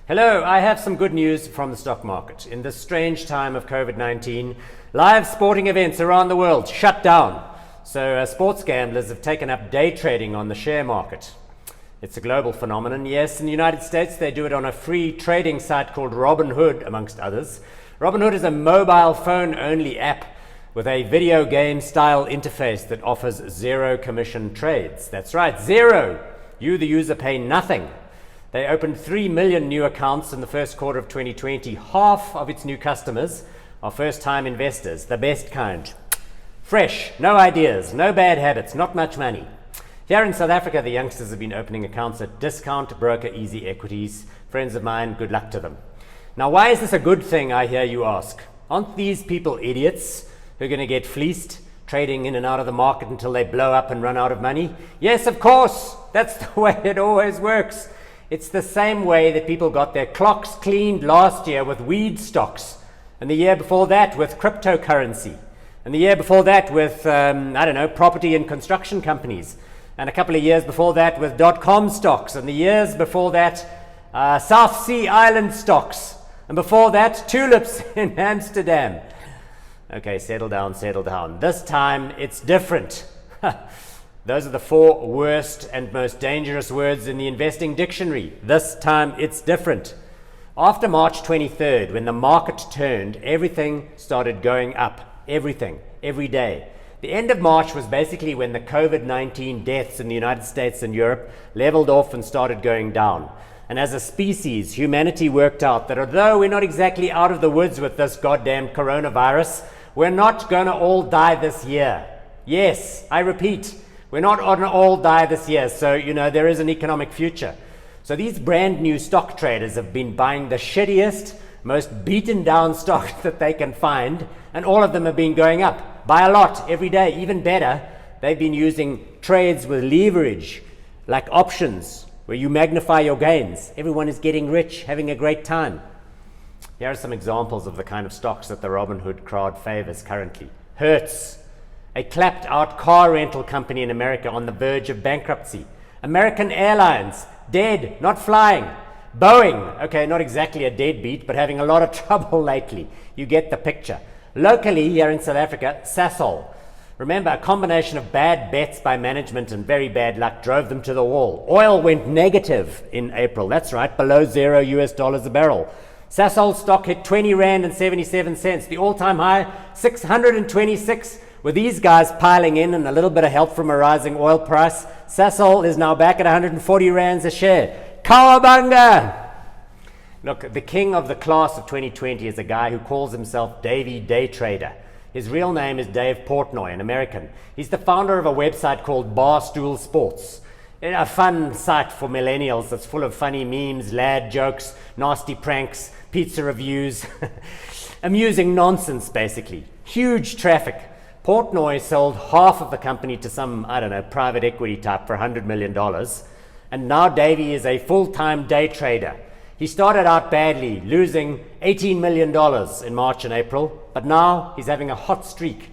Hello, I have some good news from the stock market. In this strange time of COVID-19, live sporting events around the world shut down. So sports gamblers have taken up day trading on the share market. It's a global phenomenon. Yes, in the United States, they do it on a free trading site called Robinhood, amongst others. Robinhood is a mobile phone-only app with a video game style interface that offers zero commission trades. That's right, zero. You, the user, pay nothing. They opened 3 million new accounts in the first quarter of 2020. Half of its new customers are first-time investors, the best kind. Fresh, no ideas, no bad habits, not much money. Here in South Africa, the youngsters have been opening accounts at Discount Broker Easy Equities. Friends of mine, good luck to them. Now, why is this a good thing, I hear you ask? Aren't these people idiots who are going to get fleeced, trading in and out of the market until they blow up and run out of money? Yes, of course. That's the way it always works. It's the same way that people got their clocks cleaned last year with weed stocks, and the year before that with cryptocurrency, and the year before that with, property and construction companies, and a couple of years before that with .com stocks, and the years before that, South Sea Island stocks, and before that, tulips in Amsterdam. Okay, settle down, settle down. This time, it's different. Those are the 4 worst and most dangerous words in the investing dictionary. This time, it's different. After March 23rd, when the market turned, everything started going up. Everything, every day. The end of March was basically when the COVID-19 deaths in the United States and Europe leveled off and started going down. And as a species, humanity worked out that although we're not exactly out of the woods with this goddamn coronavirus, we're not going to all die this year. Yes, I repeat, we're not going to all die this year. So, there is an economic future. So these brand new stock traders have been buying the shittiest, most beaten down stock that they can find, and all of them have been going up by a lot every day. Even better, they've been using trades with leverage, like options, where you magnify your gains. Everyone is getting rich, having a great time. Here are some examples of the kind of stocks that the Robinhood crowd favors currently. Hertz, a clapped out car rental company in America on the verge of bankruptcy. American Airlines, dead, not flying. Boeing, okay, not exactly a deadbeat, but having a lot of trouble lately. You get the picture. Locally, here in South Africa, Sasol. Remember, a combination of bad bets by management and very bad luck drove them to the wall. Oil went negative in April. That's right, below $0 a barrel. Sasol stock hit 20 Rand and 77 cents, the all-time high, 626. With these guys piling in and a little bit of help from a rising oil price, Sasol is now back at 140 Rands a share. Cowabunga! Look, the king of the class of 2020 is a guy who calls himself Davie Day Trader. His real name is Dave Portnoy, an American. He's the founder of a website called Barstool Sports, a fun site for millennials that's full of funny memes, lad jokes, nasty pranks, pizza reviews, amusing nonsense, basically. Huge traffic. Portnoy sold half of the company to some, private equity type for $100 million. And now Davie is a full-time day trader. He started out badly, losing $18 million in March and April, but now he's having a hot streak.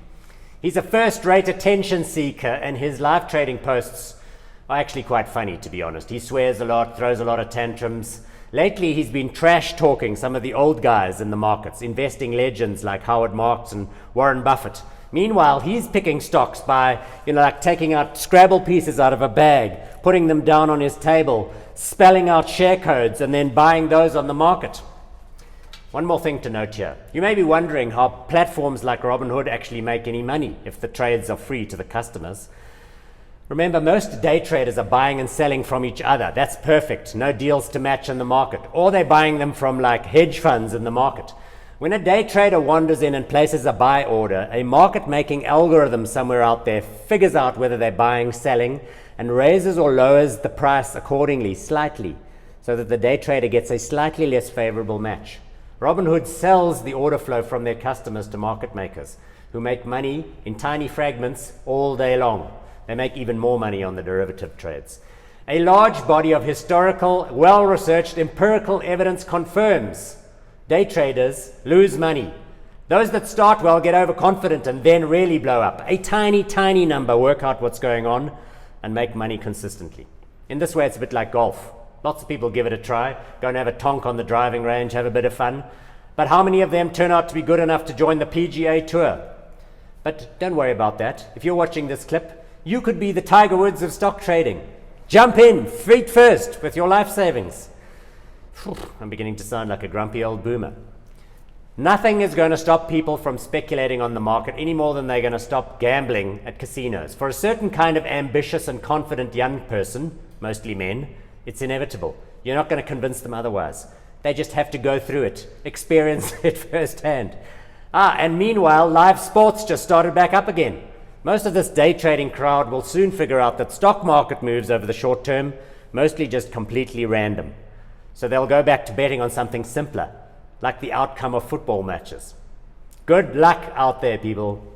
He's a first-rate attention seeker, and his live trading posts are actually quite funny, to be honest. He swears a lot, throws a lot of tantrums. Lately, he's been trash-talking some of the old guys in the markets, investing legends like Howard Marks and Warren Buffett. Meanwhile, he's picking stocks by, taking out Scrabble pieces out of a bag, putting them down on his table, spelling out share codes, and then buying those on the market. One more thing to note here. You may be wondering how platforms like Robinhood actually make any money if the trades are free to the customers. Remember, most day traders are buying and selling from each other. That's perfect. No deals to match in the market. Or they're buying them from hedge funds in the market. When a day trader wanders in and places a buy order, a market-making algorithm somewhere out there figures out whether they're buying, selling, and raises or lowers the price accordingly, slightly, so that the day trader gets a slightly less favorable match. Robinhood sells the order flow from their customers to market makers, who make money in tiny fragments all day long. They make even more money on the derivative trades. A large body of historical, well-researched, empirical evidence confirms day traders lose money. Those that start well get overconfident and then really blow up. A tiny, tiny number work out what's going on and make money consistently. In this way, it's a bit like golf. Lots of people give it a try, go and have a tonk on the driving range, have a bit of fun. But how many of them turn out to be good enough to join the PGA Tour? But don't worry about that. If you're watching this clip, you could be the Tiger Woods of stock trading. Jump in, feet first, with your life savings. I'm beginning to sound like a grumpy old boomer. Nothing is going to stop people from speculating on the market any more than they're going to stop gambling at casinos. For a certain kind of ambitious and confident young person, mostly men, it's inevitable. You're not going to convince them otherwise. They just have to go through it, experience it firsthand. And meanwhile, live sports just started back up again. Most of this day trading crowd will soon figure out that stock market moves over the short term, mostly just completely random. So they'll go back to betting on something simpler, like the outcome of football matches. Good luck out there, people.